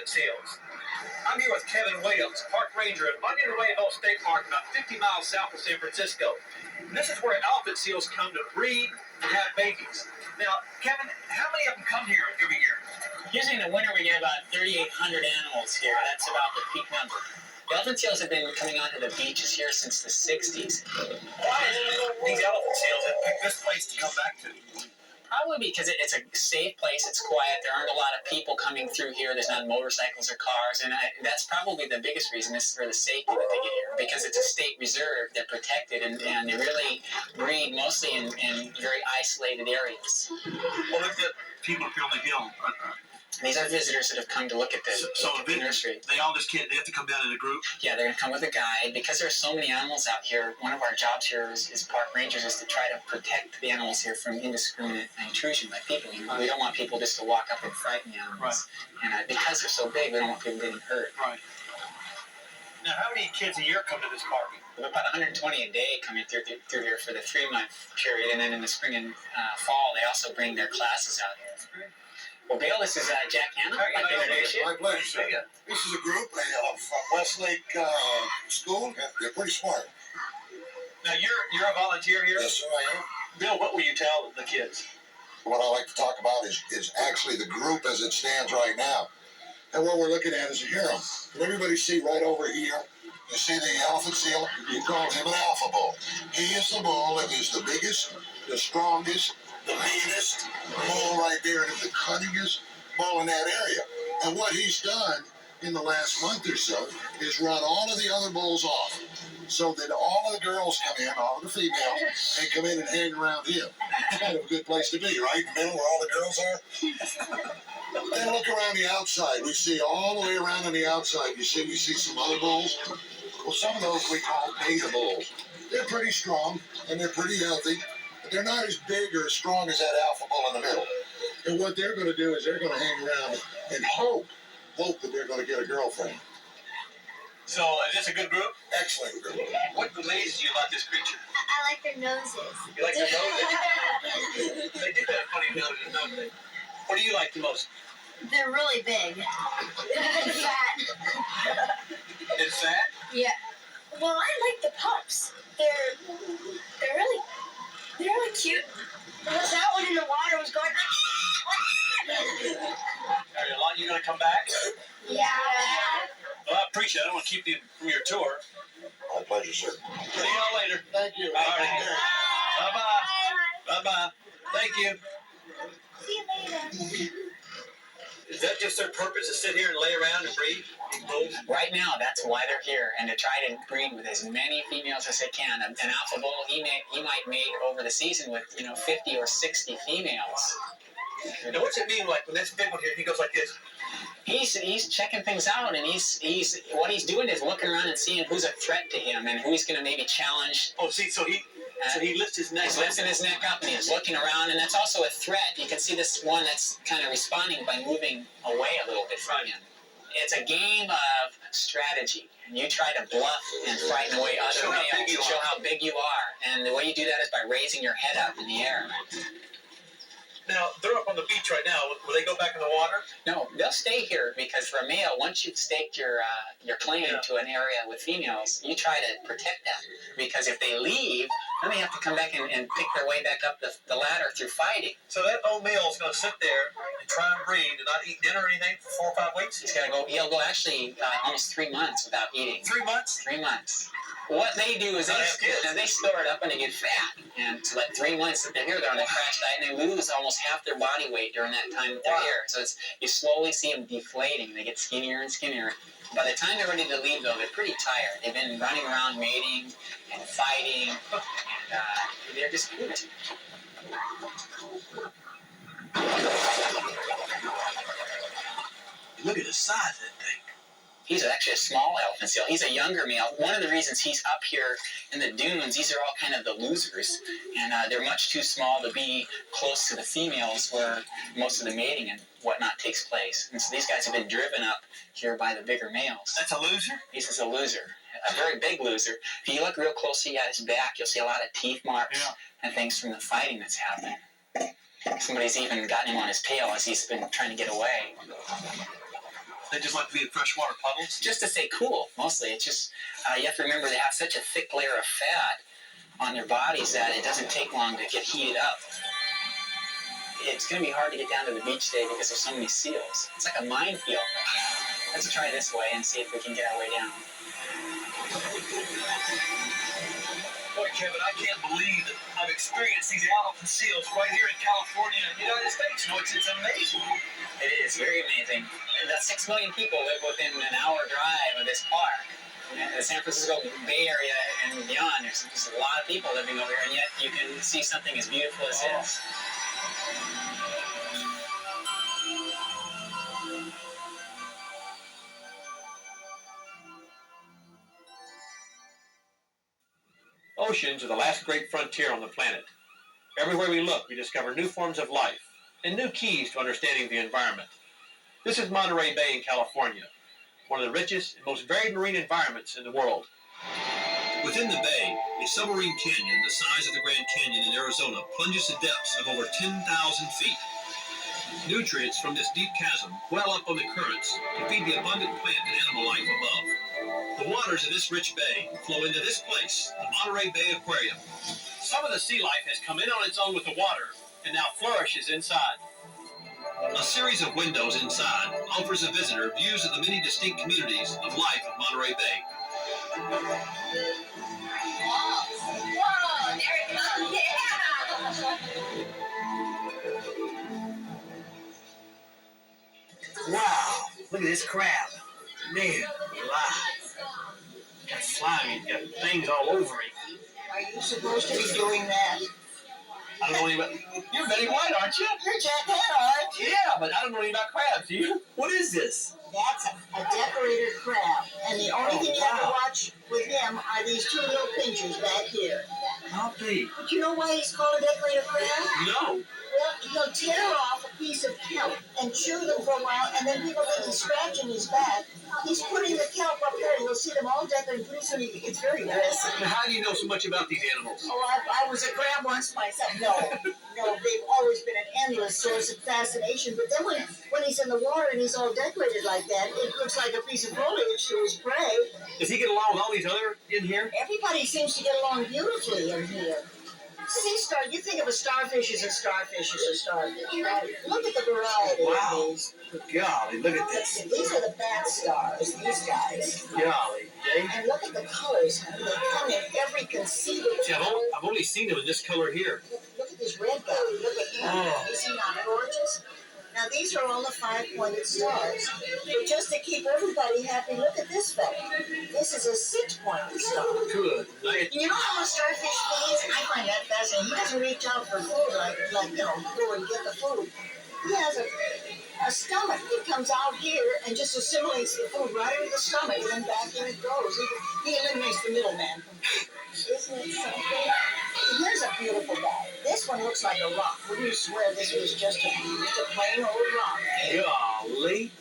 elephant seals. I'm here with Kevin Williams, park ranger at Onion Way Hill State Park, about 50 miles south of San Francisco. And this is where elephant seals come to breed and have babies. Now, Kevin, how many of them come here every year? Usually in the winter we get about 3,800 animals here. That's about the peak number. The elephant seals have been coming onto the beaches here since the 60s. Why do these elephant seals have picked this place to come back to? Probably because it's a safe place, it's quiet, there aren't a lot of people coming through here, there's not motorcycles or cars, and that's probably the biggest reason is for the safety that they get here. Because it's a state reserve, they're protected, and they really breed mostly in very isolated areas. Well, look at people up here on the hill. These are visitors that have come to look at the nursery. They all just can't, they have to come down in a group? Yeah, they're going to come with a guide. Because there's so many animals out here, one of our jobs here is park rangers is to try to protect the animals here from indiscriminate intrusion by people. We don't want people just to walk up and frighten the animals. Right. And because they're so big, we don't want people getting hurt. Right. Now, how many kids a year come to this park? We have about 120 a day coming through here for the 3-month period. And then in the spring and fall, they also bring their classes out here. That's great. Well, Bill, this is Jack Hanna. My pleasure. This is a group from Westlake School. They're pretty smart. Now, you're a volunteer here? Yes, sir, I am. Bill, what will you tell the kids? What I like to talk about is actually the group as it stands right now. And what we're looking at is a harem. Can everybody see right over here? You see the elephant seal? You call him an alpha bull. He is the bull that is the biggest, the strongest, the meanest bull right there, and the cunningest bull in that area. And what he's done in the last month or so is run all of the other bulls off, so that all of the girls come in, all of the females, and come in and hang around him. Kind of a good place to be, right? In the middle where all the girls are. Then look around the outside. We see all the way around on the outside. We see some other bulls. Well, some of those we call beta bulls. They're pretty strong and they're pretty healthy. They're not as big or as strong as that alpha bull in the middle. And what they're going to do is they're going to hang around and hope that they're going to get a girlfriend. So, is this a good group? Excellent group. What amazes you about this creature? I like their noses. You like their noses? They do have funny noses, don't they? What do you like the most? They're really big. And fat. It's fat? Yeah. Well, I like the pups. They're really cute. Because that one in the water was going. Are you going to come back? Yeah. Well, I appreciate it. I don't want to keep you from your tour. My pleasure, sir. See y'all later. Thank you. All right. Bye-bye. Bye-bye. Thank you. See you later. Is that just their purpose, to sit here and lay around and breed? Right now, that's why they're here, and to try to breed with as many females as they can. An alpha bull, he might mate over the season with 50 or 60 females. Now, what's it mean, like when this big one here, he goes like this? He's checking things out, and what he's doing is looking around and seeing who's a threat to him and who he's going to maybe challenge. Oh, see, so he lifts his neck. He's lifting his neck up and he's looking around, and that's also a threat. You can see this one that's kind of responding by moving away a little bit from him. It's a game of strategy, and you try to bluff and frighten away other males to show how big you are. And the way you do that is by raising your head up in the air. Now, they're up on the beach right now. Will they go back in the water? No, they'll stay here because for a male, once you've staked your claim to an area with females, you try to protect them. Because if they leave, then they have to come back and pick their way back up the ladder through fighting. So that old male is going to sit there and try and breed and not eat dinner or anything for 4 or 5 weeks? He'll go actually almost 3 months without eating. 3 months? 3 months. What they do is they store it up and they get fat. And so like 3 months that they're here, they're on a crash diet, and they lose almost half their body weight during that time that they're here. So you slowly see them deflating. They get skinnier and skinnier. By the time they're ready to leave, though, they're pretty tired. They've been running around mating and fighting, and they're just cute. Look at the size of that thing. He's actually a small elephant seal. He's a younger male. One of the reasons he's up here in the dunes, these are all kind of the losers, and they're much too small to be close to the females where most of the mating and whatnot takes place. And so these guys have been driven up here by the bigger males. That's a loser? This is a loser, a very big loser. If you look real closely at his back, you'll see a lot of teeth marks and things from the fighting that's happening. Somebody's even gotten him on his tail as he's been trying to get away. They just like to be in freshwater puddles? Just to stay cool, mostly. It's just, you have to remember they have such a thick layer of fat on their bodies that it doesn't take long to get heated up. It's going to be hard to get down to the beach today because there's so many seals. It's like a minefield. Let's try this way and see if we can get our way down. Boy, Kevin, I can't believe that I've experienced these elephant seals right here in California and the United States. You know, it's amazing. It is very amazing. And 6 million people live within an hour drive of this park. And the San Francisco Bay Area and beyond, there's a lot of people living over here, and yet you can see something as beautiful as this. Oceans are the last great frontier on the planet. Everywhere we look, we discover new forms of life and new keys to understanding the environment. This is Monterey Bay in California, one of the richest and most varied marine environments in the world. Within the bay, a submarine canyon the size of the Grand Canyon in Arizona plunges to depths of over 10,000 feet. Nutrients from this deep chasm well up on the currents to feed the abundant plant and animal life above. The waters of this rich bay flow into this place, the Monterey Bay Aquarium. Some of the sea life has come in on its own with the water and now flourishes inside. A series of windows inside offers a visitor views of the many distinct communities of life of Monterey Bay. Whoa, there it comes. Yeah. Wow, look at this crab. Man, alive. Got slimy, got things all over him. Are you supposed to be doing that? I don't know anything about... You're Betty White, aren't you? You're Jack Hannard. Yeah, but I don't know anything about crabs, do you? What is this? That's a decorated crab. And the only thing you have to wow. watch with him are these two little pinchers back here. I'll be. But you know why he's called a decorated crab? No. Well, he'll tear off a piece of kelp and chew them for a while, and then people think he's scratching his back. He's putting the kelp up there, and you'll see them all decorated. Pretty soon, it's very aggressive. Now, how do you know so much about these animals? Oh, I was a crab once myself. No, they've always been an endless source of fascination. But then when he's in the water and he's all decorated like that, it looks like a piece of foliage to his prey. Does he get along with all these other in here? Everybody seems to get along beautifully in here. Sea star, you think of a starfish as a starfish as a starfish, right? Look at the variety Wow. of these. Golly, look at this. These are the bat stars, these guys. Golly, Jay. And look at the colors. They come in every conceivable See, color. I've only seen them in this color here. Look at this red guy. Look at him. Oh. Is he not gorgeous? Now, these are all the 5-pointed stars. But just to keep everybody happy, look at this fella. This is a 6-pointed star. Good. You know how a starfish feeds? I find that fascinating. He doesn't reach out for food like go and get the food. He has a stomach that comes out here and just assimilates the food right into the stomach, and then back in it goes. He eliminates the middleman. Isn't it something? Here's a beautiful guy. This one looks like a rock. Wouldn't you swear this was just a plain old rock? Golly.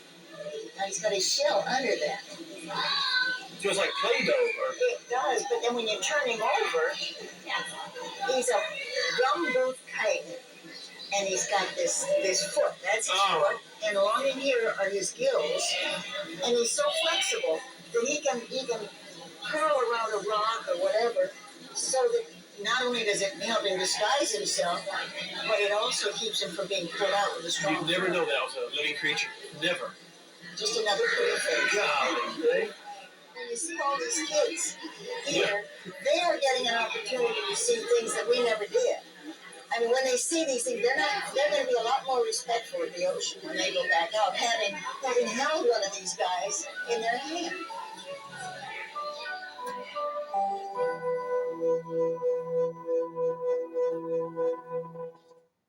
Now he's got his shell under that. Feels like Play-Doh. It does, but then when you turn him over, he's a gumboot kite. And he's got this foot. That's his foot. And along in here are his gills. And he's so flexible that he can curl around a rock or whatever, so that not only does it help him disguise himself, but it also keeps him from being pulled out with a strong You'd never know that was a living creature. Never. Just another pretty face. Golly, And you see all these kids here, they are getting an opportunity to see things that we never did. I mean, when they see these things, they're going to be a lot more respectful of the ocean when they go back out, having held one of these guys in their hand.